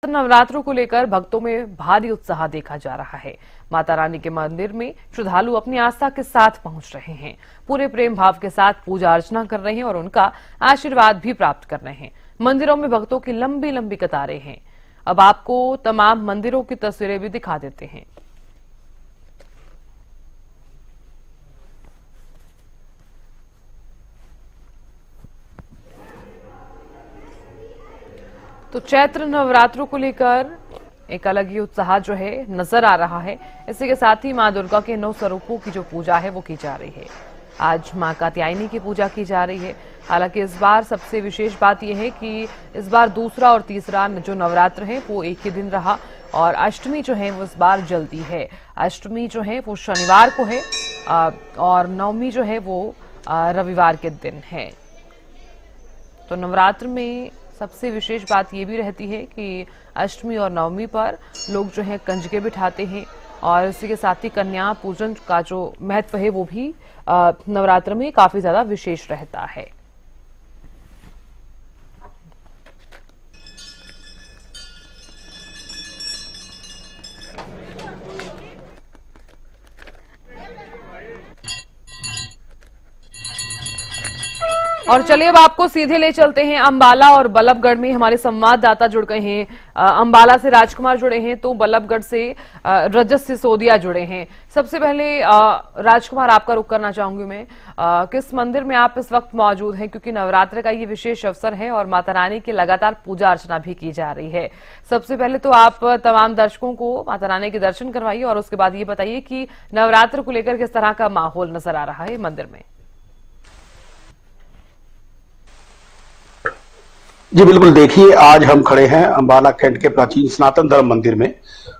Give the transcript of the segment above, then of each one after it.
नवरात्रों को लेकर भक्तों में भारी उत्साह देखा जा रहा है। माता रानी के मंदिर में श्रद्धालु अपनी आस्था के साथ पहुंच रहे हैं, पूरे प्रेम भाव के साथ पूजा अर्चना कर रहे हैं और उनका आशीर्वाद भी प्राप्त कर रहे हैं। मंदिरों में भक्तों की लंबी लंबी कतारें हैं। अब आपको तमाम मंदिरों की तस्वीरें भी दिखा देते हैं। तो चैत्र नवरात्रों को लेकर एक अलग ही उत्साह जो है नजर आ रहा है। इसी के साथ ही मां दुर्गा के 9 स्वरूपों की जो पूजा है वो की जा रही है। आज मां कात्यायनी की पूजा की जा रही है। हालांकि इस बार सबसे विशेष बात यह है कि इस बार दूसरा और तीसरा जो नवरात्र है वो एक ही दिन रहा और अष्टमी जो है वो इस बार जल्दी है। अष्टमी जो है वो शनिवार को है और नवमी जो है वो रविवार के दिन है। तो नवरात्र में सबसे विशेष बात ये भी रहती है कि अष्टमी और नवमी पर लोग जो है कंजके बिठाते हैं और इसी के साथ ही कन्या पूजन का जो महत्व है वो भी नवरात्र में काफी ज्यादा विशेष रहता है। और चलिए अब आपको सीधे ले चलते हैं अंबाला और बल्लभगढ़ में हमारे संवाददाता जुड़ गए हैं। अंबाला से राजकुमार जुड़े हैं तो बल्लभगढ़ से रजत सिसोदिया जुड़े हैं। सबसे पहले राजकुमार आपका रुख करना चाहूंगी मैं, किस मंदिर में आप इस वक्त मौजूद हैं, क्योंकि नवरात्र का ये विशेष अवसर है और माता रानी की लगातार पूजा अर्चना भी की जा रही है। सबसे पहले तो आप तमाम दर्शकों को माता रानी के दर्शन करवाइए और उसके बाद ये बताइए कि नवरात्र को लेकर किस तरह का माहौल नजर आ रहा है मंदिर में। जी बिल्कुल, देखिए आज हम खड़े हैं अंबाला कैंट के प्राचीन सनातन धर्म मंदिर में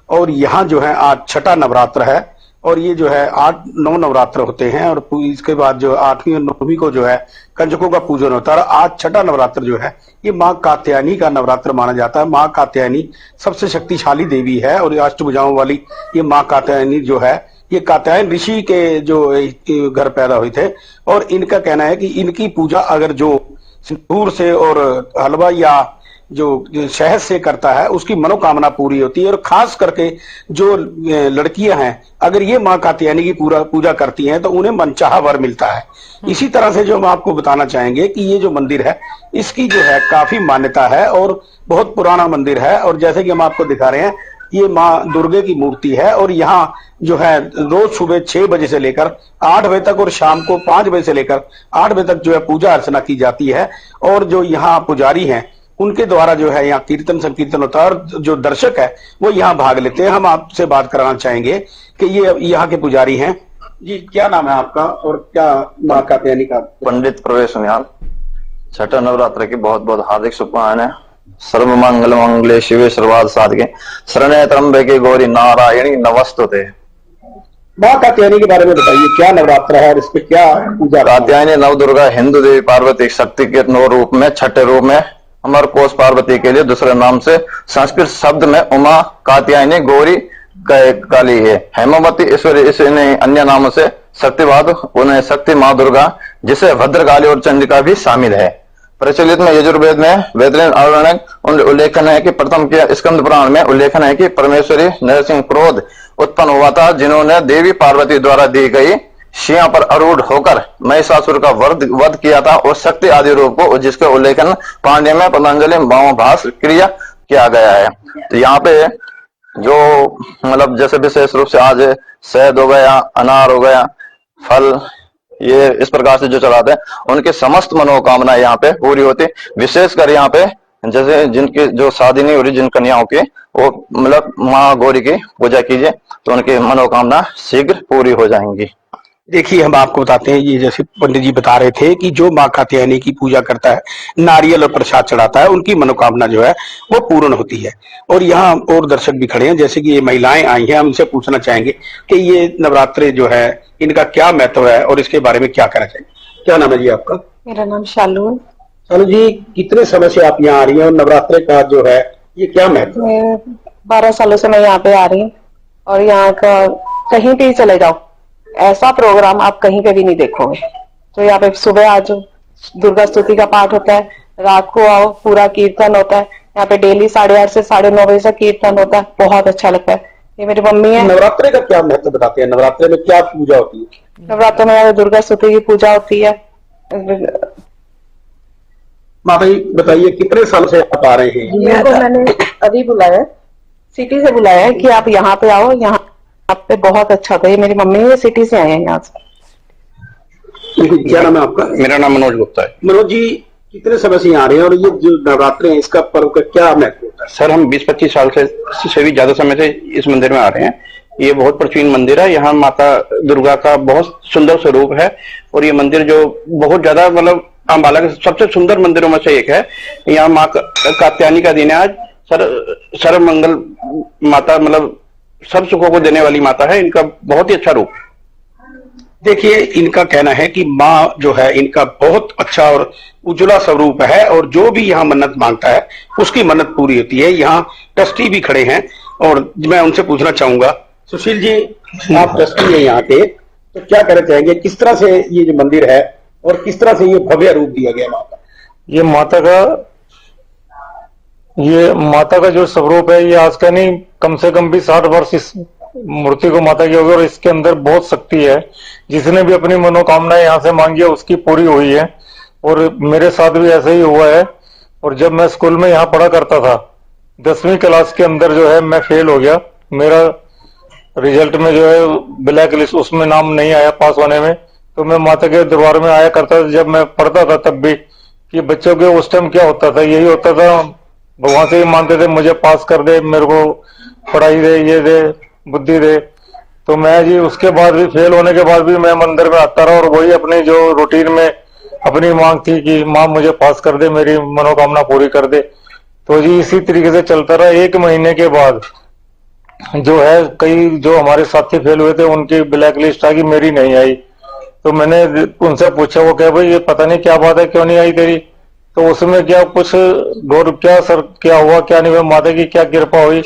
और यहाँ जो है आज छठा नवरात्र है और ये जो है 8-9 नवरात्र होते हैं और इसके बाद जो 8वीं और 9वीं को जो है कंजकों का पूजन होता है। आज छठा नवरात्र जो है ये माँ कात्यायनी का नवरात्र माना जाता है। माँ कात्यायनी सबसे शक्तिशाली देवी है और अष्टभुजाओं वाली ये माँ कात्यायनी जो है ये कात्यायन ऋषि के जो घर पैदा हुए थे और इनका कहना है कि इनकी पूजा अगर जो सिंदूर से और हलवा या जो शहद से करता है उसकी मनोकामना पूरी होती है। और खास करके जो लड़कियां हैं अगर ये माँ कात्यायनी की पूजा करती हैं तो उन्हें मनचाहा वर मिलता है। इसी तरह से जो हम आपको बताना चाहेंगे कि ये जो मंदिर है इसकी जो है काफी मान्यता है और बहुत पुराना मंदिर है। और जैसे कि हम आपको दिखा रहे हैं ये माँ दुर्गे की मूर्ति है और यहाँ जो है रोज सुबह 6 बजे से लेकर 8 बजे तक और शाम को 5 बजे से लेकर 8 बजे तक जो है पूजा अर्चना की जाती है। और जो यहाँ पुजारी हैं उनके द्वारा जो है यहाँ कीर्तन संकीर्तन होता है और जो दर्शक है वो यहाँ भाग लेते हैं। हम आपसे बात कराना चाहेंगे कि ये यहाँ के पुजारी हैं। जी क्या नाम है आपका और क्या माँ कात्यायनी का? पंडित प्रवेश निहाल। छठा नवरात्र की बहुत बहुत हार्दिक शुभकामनाएं। सर्व मंगल मंगले शिवे सर्वार्थ साधके शरण्ये त्र्यंबके गौरी नारायणी नमस्तुते। माँ कात्यायनी के बारे में बताइए, क्या नवरात्र है और इस पे क्या पूजा? कात्यायनी नव दुर्गा हिंदू देवी पार्वती शक्ति के 9 रूप में छठे रूप में अमर कोश पार्वती के लिए दूसरे नाम से संस्कृत शब्द में उमा कात्यायनी गौरी काली है। हेमवती ईश्वरी इस अन्य नामों से शक्तिवाद उन्हें शक्ति माँ दुर्गा जिसे भद्रकाली और चंडिका भी शामिल है। प्रचलित में यजुर्वेद में वेदन उल्लेखन है कि प्रथम के स्कंद पुराण में उल्लेखन है कि परमेश्वरी नरसिंह क्रोध उत्पन्न हुआ था जिन्होंने देवी पार्वती द्वारा दी गई सिंह पर आरूढ़ होकर महिषासुर का वध किया था और शक्ति आदि रूप को जिसके उल्लेखन पांड्य में पतंजलि भावाभास क्रिया किया गया है। तो यहाँ पे जो मतलब जैसे विशेष रूप से आज शहद हो गया, अनार हो गया, फल ये इस प्रकार से जो चढ़ाते हैं उनकी समस्त मनोकामना यहाँ पे पूरी होती। विशेषकर यहाँ पे जैसे जिनकी जो शादी नहीं हो रही जिन कन्याओं की वो मतलब माँ गौरी की पूजा कीजिए तो उनकी मनोकामना शीघ्र पूरी हो जाएंगी। देखिए हम आपको बताते हैं, ये जैसे पंडित जी बता रहे थे कि जो माँ कात्यायनी की पूजा करता है, नारियल और प्रसाद चढ़ाता है, उनकी मनोकामना जो है वो पूर्ण होती है। और यहाँ और दर्शक भी खड़े हैं, जैसे कि ये महिलाएं आई हैं, हम इनसे पूछना चाहेंगे कि ये नवरात्रे जो है इनका क्या महत्व है और इसके बारे में क्या कहना चाहिए। क्या नाम है जी आपका? मेरा नाम शालू। शालू जी, कितने समय से आप यहाँ आ रही हैं और नवरात्रे का जो है ये क्या महत्व है? 12 सालों से मैं यहाँ पे आ रही हूँ और यहाँ का कहीं भी चले जाओ ऐसा प्रोग्राम आप कहीं पे भी नहीं देखोगे। तो यहाँ पे सुबह आज दुर्गा स्तुति का पाठ होता है, रात को आओ पूरा कीर्तन होता है, यहाँ पे डेली 8:30 से 9:30 बजे तक कीर्तन होता है, बहुत अच्छा लगता है। ये मेरी मम्मी है। नवरात्रि का क्या महत्व बताते हैं? नवरात्रि में क्या पूजा होती है? नवरात्र में दुर्गा स्तुति की पूजा होती है। माता जी बताइए, कितने साल से आप आ रहे हैं? मेरे को मैंने अभी बुलाया, सिटी से बुलाया है कि आप यहाँ पे आओ, यहाँ पे बहुत अच्छा था। ये मेरी मम्मी है, सिटी से आए हैं यहाँ से। क्या नाम है आपका? मेरा नाम मनोज गुप्ता है। मनोज जी, कितने समय से यहाँ आ रहे हैं और ये जो नवरात्रि है इसका पर्व का क्या महत्व होता है? सर, हम 20-25 साल से भी ज्यादा समय से इस मंदिर में आ रहे हैं। ये बहुत प्राचीन मंदिर है। यहाँ माता दुर्गा का बहुत सुंदर स्वरूप है और ये मंदिर जो बहुत ज्यादा मतलब अम्बाला के सबसे सुंदर मंदिरों में से एक है। यहाँ माँ कात्यायनी का दिन है आज। सर्व मंगल माता, मतलब सब सुखों को देने वाली माता है। इनका बहुत ही अच्छा रूप। देखिए, इनका कहना है कि माँ जो है इनका बहुत अच्छा और उज्ज्वला स्वरूप है और जो भी यहाँ मन्नत मांगता है उसकी मन्नत पूरी होती है। यहाँ ट्रस्टी भी खड़े हैं और मैं उनसे पूछना चाहूंगा, सुशील जी, आप ट्रस्टी हैं यहाँ के, तो क्या कहना चाहेंगे, किस तरह से ये जो मंदिर है और किस तरह से ये भव्य रूप दिया गया माता? ये माता का जो स्वरूप है, ये आज का नहीं, कम से कम भी 60 वर्ष इस मूर्ति को माता की होगी और इसके अंदर बहुत शक्ति है। जिसने भी अपनी मनोकामनाएं यहाँ से मांगी है उसकी पूरी हुई है और मेरे साथ भी ऐसा ही हुआ है। और जब मैं स्कूल में यहाँ पढ़ा करता था, 10वीं क्लास के अंदर जो है मैं फेल हो गया। मेरा रिजल्ट में जो है ब्लैक लिस्ट, उसमें नाम नहीं आया पास होने में। तो मैं माता के दरबार में आया करता था जब मैं पढ़ता था तब भी, कि बच्चों के उस टाइम क्या होता था, यही होता था, भगवान से ही मानते थे मुझे पास कर दे, मेरे को पढ़ाई दे, ये दे, बुद्धि दे। तो मैं जी उसके बाद भी, फेल होने के बाद भी मैं मंदिर में आता रहा और वही अपनी जो रूटीन में अपनी मांग थी कि माँ मुझे पास कर दे, मेरी मनोकामना पूरी कर दे। तो जी इसी तरीके से चलता रहा। 1 महीने के बाद जो है कई जो हमारे साथी फेल हुए थे उनकी ब्लैक लिस्ट आ गई, मेरी नहीं आई। तो मैंने उनसे पूछा, वो कह भाई ये पता नहीं क्या बात है, क्यों नहीं आई तेरी? तो उसमें क्या कुछ गौर, क्या सर क्या हुआ क्या नहीं हुआ, माता की क्या कृपा हुई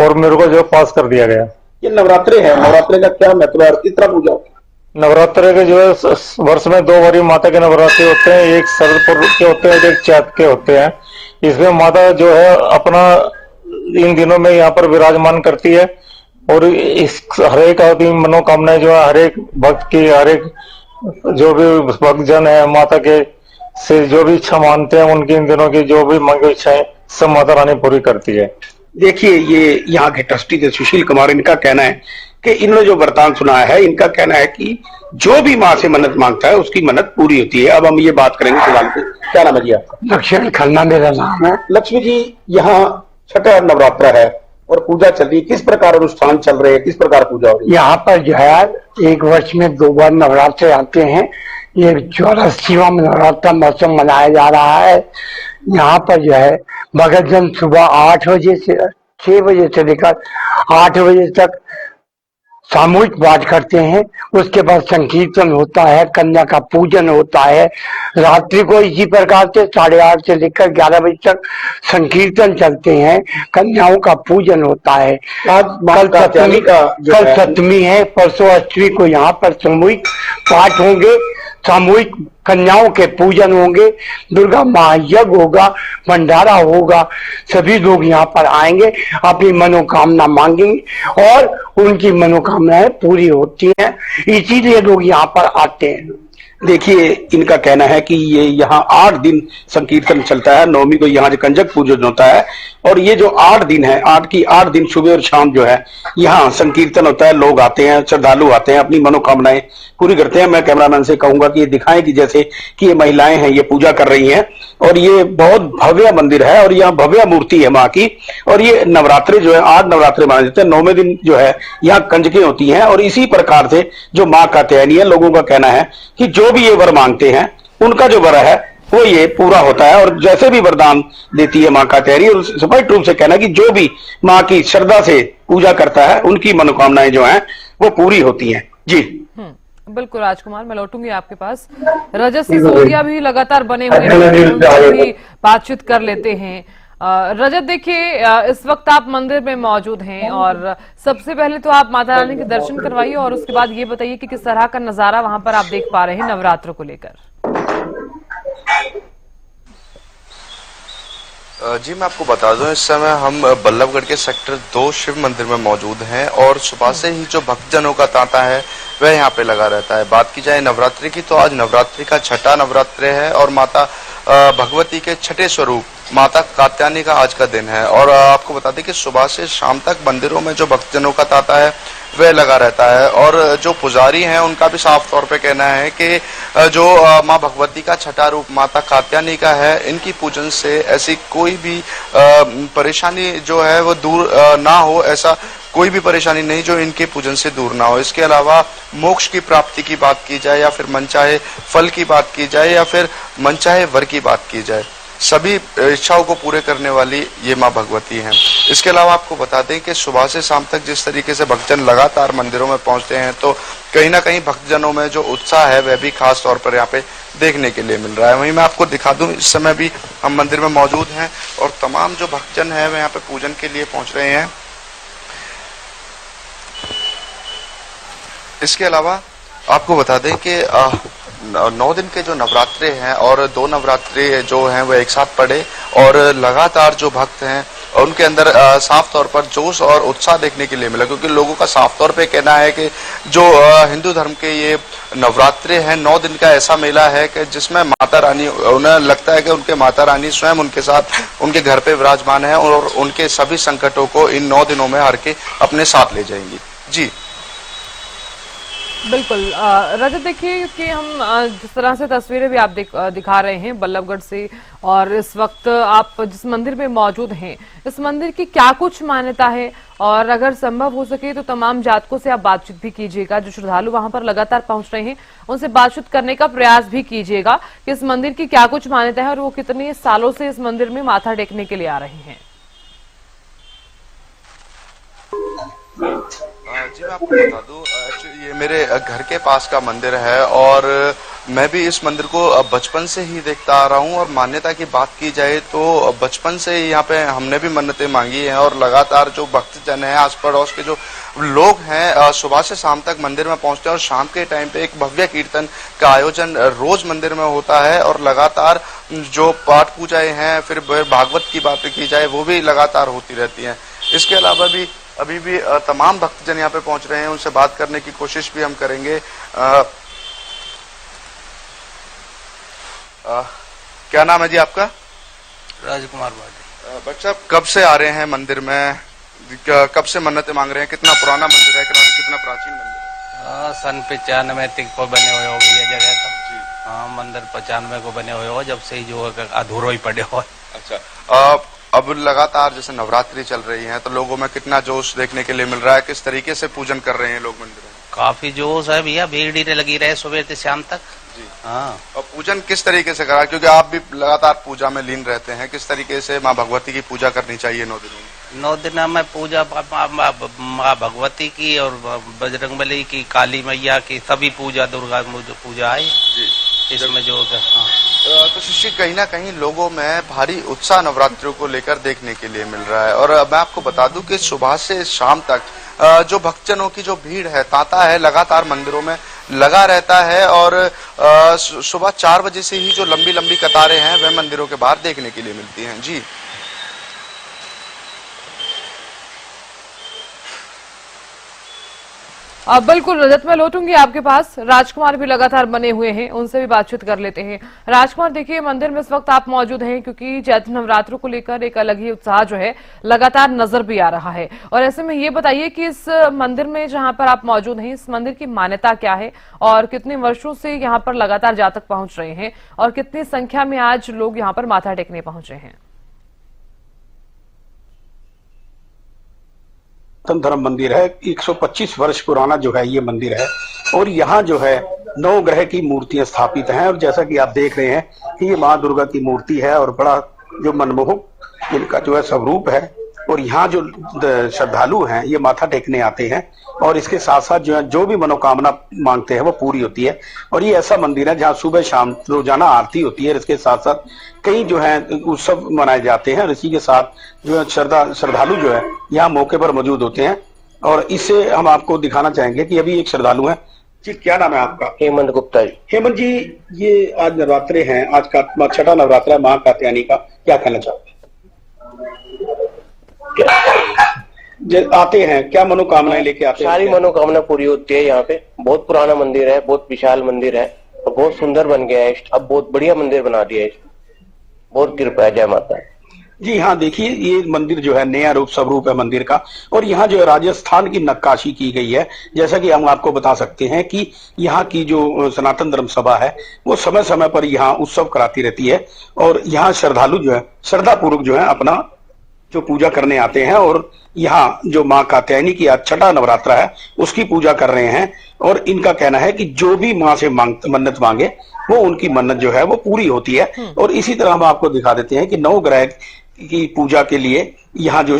और मेरे को जो पास कर दिया गया। ये नवरात्रि है, नवरात्रि का क्या महत्व है और किस तरह पूजा होती है? नवरात्रि के जो है वर्ष में 2 बारी माता के नवरात्रि होते हैं, एक शरद के होते हैं, एक चैत के होते हैं। इसमें माता जो है अपना इन दिनों में यहाँ पर विराजमान करती है और इस हरेक आदमी मनोकामनाएं जो है हरेक भक्त की, हरेक जो भी भक्तजन है माता के से जो भी इच्छा मानते हैं उनकी इन दिनों की जो भी मांगी इच्छाएं सब माता रानी पूरी करती है। देखिए, ये यहाँ के ट्रस्टी थे सुशील कुमार, इनका कहना है कि इन्होंने जो वरदान सुनाया है, इनका कहना है कि जो भी माँ से मन्नत मांगता है उसकी मन्नत पूरी होती है। अब हम ये बात करेंगे फिलहाल पे। क्या नाम है जी आपका? लक्ष्मण खन्ना मेरा नाम है। लक्ष्मी जी, यहाँ छठा नवरात्र है और पूजा चल रही है, किस प्रकार अनुष्ठान चल रहे हैं, किस प्रकार पूजा हो रही है? यहाँ पर जो है 1 वर्ष में 2 बार नवरात्र आते हैं। ये 84वां नवरात्र मौसम मनाया जा रहा है। यहाँ पर जो है भक्तजन सुबह 8 बजे से 6 बजे से लेकर 8 बजे तक सामूहिक पाठ करते हैं। उसके बाद संकीर्तन होता है, कन्या का पूजन होता है। रात्रि को इसी प्रकार से 8:30 से लेकर 11 बजे तक संकीर्तन चलते हैं, कन्याओं का पूजन होता है। कल सप्तमी है, परसों अष्टमी को यहाँ पर सामूहिक पाठ होंगे, सामूहिक कन्याओं के पूजन होंगे, दुर्गा महायज्ञ होगा, भंडारा होगा। सभी लोग यहाँ पर आएंगे, अपनी मनोकामना मांगेंगे और उनकी मनोकामनाएं पूरी होती हैं। इसीलिए लोग यहाँ पर आते हैं। देखिए, इनका कहना है कि ये यहाँ 8 दिन संकीर्तन चलता है। नवमी को यहाँ जो कंजक पूजन होता है और ये जो 8 दिन है, 8 दिन सुबह और शाम जो है यहाँ संकीर्तन होता है। लोग आते हैं, श्रद्धालु आते हैं, अपनी मनोकामनाएं पूरी करते हैं। मैं कैमरामैन से कहूंगा कि ये दिखाएं कि जैसे कि ये महिलाएं हैं, ये पूजा कर रही हैं और ये बहुत भव्य मंदिर है और यहाँ भव्य मूर्ति है माँ की। और ये नवरात्रि जो है 8 नवरात्रि माने जाते हैं। 9वें दिन जो है यहाँ कंजकें होती हैं और इसी प्रकार से जो माँ कात्यायनी है, लोगों का कहना है कि जो भी ये वर मांगते हैं उनका जो वर है वो ये पूरा होता है और जैसे भी वरदान देती है माँ कात्यायनी। और स्पष्ट रूप से कहना है कि जो भी माँ की श्रद्धा से पूजा करता है उनकी मनोकामनाएं जो हैं वो पूरी होती हैं। जी बिल्कुल राजकुमार, मैं लौटूंगी आपके पास। रजत सिसोदिया भी लगातार बने हुए हैं, उनसे भी बातचीत कर लेते हैं। रजत, देखिए इस वक्त आप मंदिर में मौजूद हैं और सबसे पहले तो आप माता रानी के दर्शन करवाइए और उसके बाद ये बताइए कि किस तरह का नजारा वहां पर आप देख पा रहे हैं नवरात्र को लेकर। जी मैं आपको बता दूं, इस समय हम बल्लभगढ़ के सेक्टर 2 शिव मंदिर में मौजूद हैं और सुबह से ही जो भक्तजनों का तांता है वह यहाँ पे लगा रहता है। बात की जाए नवरात्रि की, तो आज नवरात्रि का छठा नवरात्र है और माता भगवती के छठे स्वरूप माता कात्यायनी का आज का दिन है। और आपको बता दें कि सुबह से शाम तक मंदिरों में जो भक्तजनों का तांता है वह लगा रहता है और जो पुजारी हैं उनका भी साफ तौर पे कहना है कि जो माँ भगवती का छठा रूप माता कात्यायनी का है, इनकी पूजन से ऐसी कोई भी परेशानी जो है वो दूर ना हो, ऐसा कोई भी परेशानी नहीं जो इनके पूजन से दूर ना हो। इसके अलावा मोक्ष की प्राप्ति की बात की जाए या फिर मनचाहे फल की बात की जाए या फिर मनचाहे वर की बात की जाए, सभी इच्छाओं को पूरे करने वाली ये माँ भगवती हैं। इसके अलावा आपको बता दें कि सुबह से शाम तक जिस तरीके से भक्तजन लगातार मंदिरों में पहुंचते हैं, तो कहीं ना कहीं भक्तजनों में जो उत्साह है वह भी खास तौर पर यहाँ पे देखने के लिए मिल रहा है। वहीं मैं आपको दिखा दूं, इस समय भी हम मंदिर में मौजूद हैं और तमाम जो भक्तजन है वह यहाँ पे पूजन के लिए पहुंच रहे हैं। इसके अलावा आपको बता दें कि 9 दिन के जो नवरात्रे हैं और 2 नवरात्रे जो हैं वो एक साथ पड़े और लगातार जो भक्त हैं उनके अंदर साफ तौर पर जोश और उत्साह देखने के लिए मिला, क्योंकि लोगों का साफ तौर पे कहना है कि जो हिंदू धर्म के ये नवरात्रे हैं 9 दिन का ऐसा मेला है कि जिसमें माता रानी, उन्हें लगता है कि उनके माता रानी स्वयं उनके साथ उनके घर पे विराजमान है और उनके सभी संकटों को इन 9 दिनों में हर के अपने साथ ले जाएंगी। जी बिल्कुल रजत, देखिए कि हम जिस तरह से तस्वीरें भी आप दिखा रहे हैं बल्लभगढ़ से, और इस वक्त आप जिस मंदिर में मौजूद हैं, इस मंदिर की क्या कुछ मान्यता है, और अगर संभव हो सके तो तमाम जातकों से आप बातचीत भी कीजिएगा, जो श्रद्धालु वहां पर लगातार पहुंच रहे हैं उनसे बातचीत करने का प्रयास भी कीजिएगा कि इस मंदिर की क्या कुछ मान्यता है और वो कितने सालों से इस मंदिर में माथा टेकने के लिए आ रहे हैं। जी मैं आपको बता दूं, एक्चुअली ये मेरे घर के पास का मंदिर है और मैं भी इस मंदिर को बचपन से ही देखता आ रहा हूं। और मान्यता की बात की जाए तो बचपन से ही यहाँ पे हमने भी मन्नतें मांगी हैं और लगातार जो भक्तजन हैं, आस पड़ोस के जो लोग हैं, सुबह से शाम तक मंदिर में पहुंचते हैं और शाम के टाइम पे एक भव्य कीर्तन का आयोजन रोज मंदिर में होता है और लगातार जो पाठ पूजाएं हैं, फिर भागवत की बात की जाए वो भी लगातार होती रहती है। इसके अलावा भी अभी भी तमाम भक्तजन यहाँ पे पहुंच रहे हैं, उनसे बात करने की कोशिश भी हम करेंगे। क्या नाम है जी आपका? राजकुमार वाडी। बच्चा कब से आ रहे हैं मंदिर में, कब से मन्नतें मांग रहे हैं? कितना पुराना मंदिर है, कितना प्राचीन मंदिर है? सन 95 को बने हुए हो ये जगह तो। हाँ, मंदिर 95 को बने हुए हो, जब से ही जो अधूरा ही पड़े हो। अच्छा, अब लगातार जैसे नवरात्रि चल रही है तो लोगों में कितना जोश देखने के लिए मिल रहा है, किस तरीके से पूजन कर रहे हैं लोग मंदिर में? काफी जोश है भैया, भीड़ लगी रहे सुबह से शाम तक। जी हाँ। और पूजन किस तरीके से करा, क्योंकि आप भी लगातार पूजा में लीन रहते हैं, किस तरीके से माँ भगवती की पूजा करनी चाहिए 9 दिनों में? 9 दिन में पूजा माँ भगवती की और बजरंगबली की, काली मैया की, सभी पूजा, दुर्गा पूजा है इसमें जो। हाँ। तो शिष्य, कहीं ना कहीं लोगों में भारी उत्साह नवरात्रियों को लेकर देखने के लिए मिल रहा है। और मैं आपको बता दूं कि सुबह से शाम तक जो भक्तजनों की जो भीड़ है, तांता है, लगातार मंदिरों में लगा रहता है और सुबह 4 बजे से ही जो लंबी लंबी कतारें हैं वह मंदिरों के बाहर देखने के लिए मिलती हैं। जी अब बिल्कुल रजत, मैं लौटूंगी आपके पास। राजकुमार भी लगातार बने हुए हैं, उनसे भी बातचीत कर लेते हैं। राजकुमार, देखिए मंदिर में इस वक्त आप मौजूद हैं क्योंकि चैत्र नवरात्रों को लेकर एक अलग ही उत्साह जो है लगातार नजर भी आ रहा है। और ऐसे में ये बताइए कि इस मंदिर में जहां पर आप मौजूद हैं, इस मंदिर की मान्यता क्या है और कितने वर्षों से यहाँ पर लगातार जातक पहुंच रहे हैं और कितनी संख्या में आज लोग यहाँ पर माथा टेकने पहुंचे हैं? धर्म मंदिर है, 125 वर्ष पुराना जो है ये मंदिर है और यहाँ जो है 9 ग्रह की मूर्तियां स्थापित हैं। और जैसा कि आप देख रहे हैं कि ये माँ दुर्गा की मूर्ति है और बड़ा जो मनमोहक इनका जो है स्वरूप है। और यहाँ जो श्रद्धालु हैं ये माथा टेकने आते हैं और इसके साथ साथ जो है जो भी मनोकामना मांगते हैं वो पूरी होती है। और ये ऐसा मंदिर है जहाँ सुबह शाम रोजाना आरती होती है। इसके साथ साथ कई जो है उत्सव मनाए जाते हैं और इसी के साथ जो है श्रद्धालु जो है यहाँ मौके पर मौजूद होते हैं। और इससे हम आपको दिखाना चाहेंगे कि अभी एक श्रद्धालु है जी। क्या नाम है आपका? हेमंत गुप्ता जी। हेमंत जी, ये आज नवरात्रे हैं, आज का छठा नवरात्रा है माँ कात्यायनी का, क्या कहना चाहते हैं? आते हैं, क्या मनोकामनाएं लेके आते हैं? सारी मनोकामना पूरी होती है यहाँ पे। बहुत पुराना मंदिर है, बहुत विशाल मंदिर है और बहुत सुंदर बन गया है। अब बहुत बढ़िया मंदिर बना दिया है। बहुत कृपा है, जय माता। जी हाँ, देखिए ये मंदिर जो है नया रूप स्वरूप है मंदिर का, और यहाँ जो है राजस्थान की नक्काशी की गई है। जैसा कि हम आपको बता सकते हैं कि यहाँ की जो सनातन धर्म सभा है वो समय समय पर यहाँ उत्सव कराती रहती है, और यहाँ श्रद्धालु जो है श्रद्धा पूर्वक जो है अपना जो पूजा करने आते हैं, और यहाँ जो माँ कात्यायनी की आज छठा नवरात्र है उसकी पूजा कर रहे हैं। और इनका कहना है कि जो भी माँ से मन्नत मांगे वो उनकी मन्नत जो है वो पूरी होती है। और इसी तरह हम आपको दिखा देते हैं कि 9 ग्रह की पूजा के लिए यहाँ जो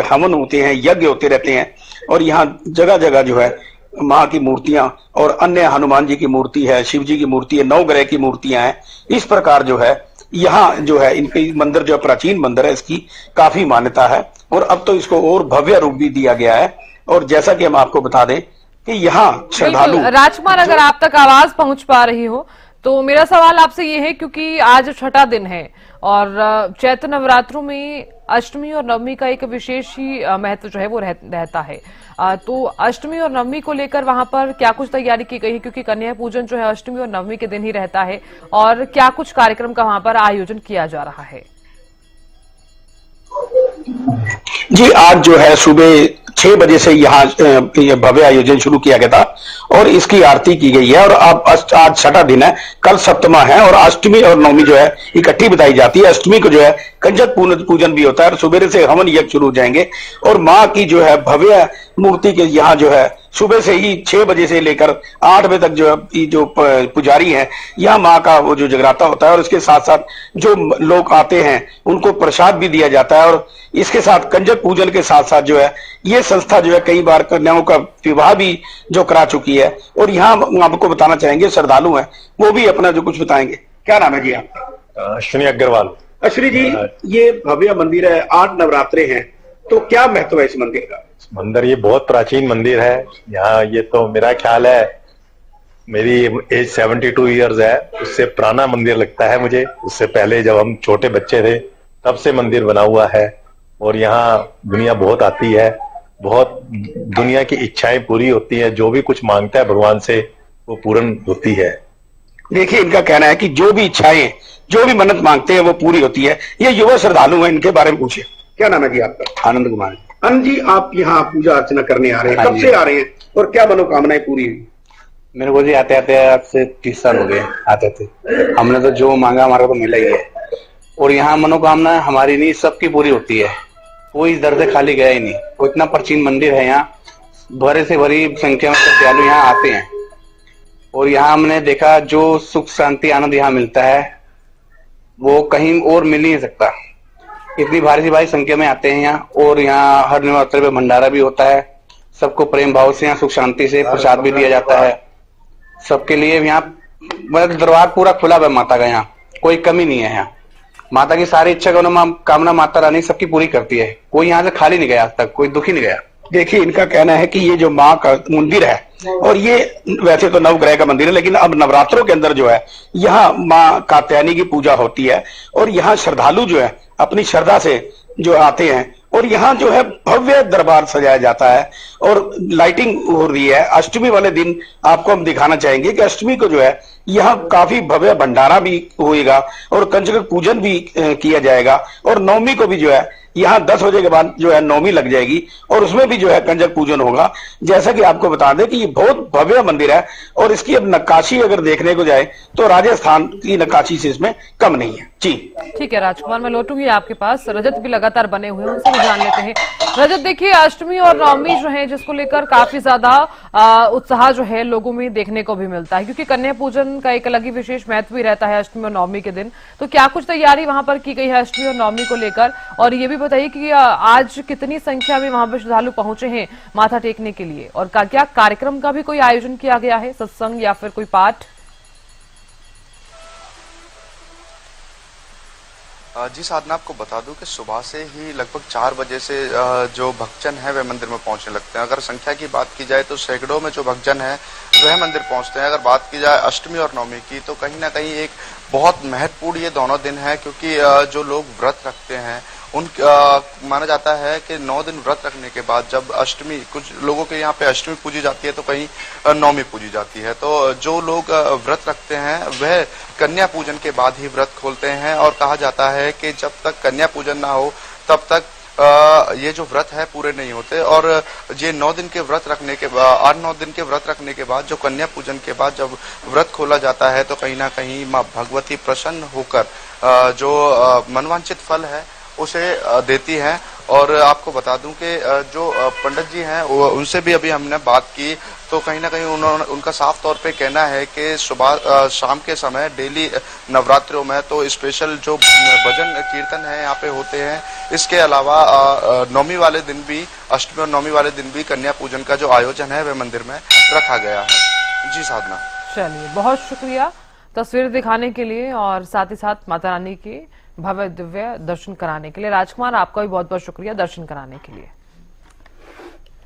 हवन होते हैं, यज्ञ होते रहते हैं, और यहाँ जगह जगह जो है माँ की मूर्तियां और अन्य हनुमान जी की मूर्ति है, शिव जी की मूर्ति है, 9 ग्रह की मूर्तियां हैं। इस प्रकार जो है यहाँ जो है इनके मंदिर जो प्राचीन मंदिर है इसकी काफी मान्यता है, और अब तो इसको और भव्य रूप भी दिया गया है। और जैसा कि हम आपको बता दें कि यहाँ श्रद्धालु राजकुमार, अगर आप तक आवाज पहुंच पा रही हो तो मेरा सवाल आपसे ये है, क्योंकि आज छठा दिन है और चैत्र नवरात्रों में अष्टमी और नवमी का एक विशेष ही महत्व जो है वो रहता है, तो अष्टमी और नवमी को लेकर वहां पर क्या कुछ तैयारी की गई है? क्योंकि कन्या पूजन जो है अष्टमी और नवमी के दिन ही रहता है, और क्या कुछ कार्यक्रम का वहां पर आयोजन किया जा रहा है? जी, आज जो है सुबह 6 बजे से यहाँ भव्य आयोजन शुरू किया गया था और इसकी आरती की गई है। और अब आज छठा दिन है, कल सप्तमा है, और अष्टमी और नवमी जो है इकट्ठी बताई जाती है। अष्टमी को जो है कंजक पूजन भी होता है, और सुबह से हवन यज्ञ शुरू हो जाएंगे। और माँ की जो है भव्य मूर्ति के यहाँ जो है सुबह से ही 6 बजे से लेकर 8 बजे तक जो है जो पुजारी है यहाँ माँ का वो जो जगराता होता है, और इसके साथ साथ जो लोग आते हैं उनको प्रसाद भी दिया जाता है। और इसके साथ कंजक पूजन के साथ साथ जो है ये संस्था जो है कई बार कन्याओं का विवाह भी जो करा चुकी है। और यहाँ आपको बताना चाहेंगे श्रद्धालु हैं वो भी अपना जो कुछ बताएंगे। क्या नाम है जी आपका? अश्विनी अग्रवाल। अश्विनी जी, ये भव्य मंदिर है, 8 नवरात्रे हैं, तो क्या महत्व है इस मंदिर का? मंदिर ये बहुत प्राचीन मंदिर है। यहाँ ये तो मेरा ख्याल है मेरी एज 72 इयर्स है, उससे पुराना मंदिर लगता है मुझे। उससे पहले जब हम छोटे बच्चे थे तब से मंदिर बना हुआ है, और यहाँ दुनिया बहुत आती है, बहुत दुनिया की इच्छाएं पूरी होती है। जो भी कुछ मांगता है भगवान से वो पूर्ण होती है। देखिए, इनका कहना है कि जो भी इच्छाएं, जो भी मन्नत मांगते हैं वो पूरी होती है। ये युवा श्रद्धालु हैं, इनके बारे में पूछिए। क्या नाम है जी आपका? आनंद कुमार। आनंद जी, आप यहाँ पूजा अर्चना करने आ रहे हैं, कब से आ रहे हैं और क्या मनोकामनाएं पूरी हुई? मेरे को जी आते आते आज से 30 साल हो गए आते थे। हमने तो जो मांगा हमारा तो मिला ही है, और यहाँ मनोकामना हमारी नहीं सबकी पूरी होती है। कोई इस दर से खाली गया ही नहीं। वो इतना प्राचीन मंदिर है, यहाँ भरे से भरी संख्या में श्रद्धालु यहाँ आते हैं, और यहाँ हमने देखा जो सुख शांति आनंद यहाँ मिलता है वो कहीं और मिल नहीं सकता। इतनी भारी से भारी संख्या में आते हैं यहाँ, और यहाँ हर नवरात्र पे भंडारा भी होता है। सबको प्रेम भाव से यहाँ सुख शांति से प्रसाद भी दिया जाता है सबके लिए। यहाँ मतलब दरबार पूरा खुला हुआ माता का, यहाँ कोई कमी नहीं है। यहाँ माता की सारी इच्छा कामना माता रानी सबकी पूरी करती है। कोई यहाँ से खाली नहीं गया आज तक, कोई दुखी नहीं गया। देखिए, इनका कहना है कि ये जो माँ का मंदिर है, और ये वैसे तो 9 ग्रह का मंदिर है, लेकिन अब नवरात्रों के अंदर जो है यहाँ माँ कात्यायनी की पूजा होती है, और यहाँ श्रद्धालु जो है अपनी श्रद्धा से जो आते हैं, और यहाँ जो है भव्य दरबार सजाया जाता है और लाइटिंग हो रही है। अष्टमी वाले दिन आपको हम दिखाना चाहेंगे कि अष्टमी को जो है यहाँ काफी भव्य भंडारा भी होएगा और कंजक पूजन भी किया जाएगा, और नवमी को भी जो है यहाँ 10 बजे के बाद जो है नवमी लग जाएगी, और उसमें भी जो है कंजक पूजन होगा। जैसा कि आपको बता दें कि ये बहुत भव्य मंदिर है, और इसकी अब नक्काशी अगर देखने को जाए तो राजस्थान की नक्काशी से इसमें कम नहीं है। जी ठीक है राजकुमार, मैं लौटूंगी आपके पास। रजत भी लगातार बने हुए हैं, उनसे भी जान लेते हैं। रजत, देखिए अष्टमी और नवमी जो है जिसको लेकर काफी ज्यादा उत्साह जो है लोगों में देखने को भी मिलता है, क्योंकि कन्या पूजन का एक अलग ही विशेष महत्व भी रहता है अष्टमी और नवमी के दिन। तो क्या कुछ तैयारी वहां पर की गई है अष्टमी और नवमी को लेकर? और ये भी बताइए कि आज कितनी संख्या में वहां पर श्रद्धालु पहुंचे हैं माथा टेकने के लिए, और क्या कार्यक्रम का भी कोई आयोजन किया गया है, सत्संग या फिर कोई पाठ? जी साधना, आपको बता दूं कि सुबह से ही लगभग 4 बजे से जो भक्तजन है वह मंदिर में पहुंचने लगते हैं। अगर संख्या की बात की जाए तो सैकड़ों में जो भक्तजन है वह मंदिर पहुंचते हैं। अगर बात की जाए अष्टमी और नवमी की तो कहीं ना कहीं एक बहुत महत्वपूर्ण ये दोनों दिन है, क्योंकि जो लोग व्रत रखते हैं माना जाता है कि 9 दिन व्रत रखने के बाद जब अष्टमी, कुछ लोगों के यहाँ पे अष्टमी पूजी जाती है तो कहीं नवमी पूजी जाती है, तो जो लोग व्रत रखते हैं वह कन्या पूजन के बाद ही व्रत खोलते हैं। और कहा जाता है कि जब तक कन्या पूजन ना हो तब तक ये जो व्रत है पूरे नहीं होते। और ये 9 दिन के व्रत रखने के बाद, 8-9 दिन के व्रत रखने के बाद जो कन्या पूजन के बाद जब व्रत खोला जाता है तो कहीं ना कहीं माँ भगवती प्रसन्न होकर जो मनवांछित फल है उसे देती है। और आपको बता दूं कि जो पंडित जी हैं उनसे भी अभी हमने बात की तो कहीं ना कहीं उनका साफ तौर पे कहना है कि सुबह शाम के समय डेली नवरात्रों में तो स्पेशल जो भजन कीर्तन है यहाँ पे होते हैं। इसके अलावा नौमी वाले दिन भी, अष्टमी और नौमी वाले दिन भी कन्या पूजन का जो आयोजन है वह मंदिर में रखा गया है। जी साधना। चलिए, बहुत शुक्रिया तस्वीर दिखाने के लिए और साथ ही साथ माता रानी के भव्य दिव्य दर्शन कराने के लिए। राजकुमार, आपका भी बहुत बहुत शुक्रिया दर्शन कराने के लिए।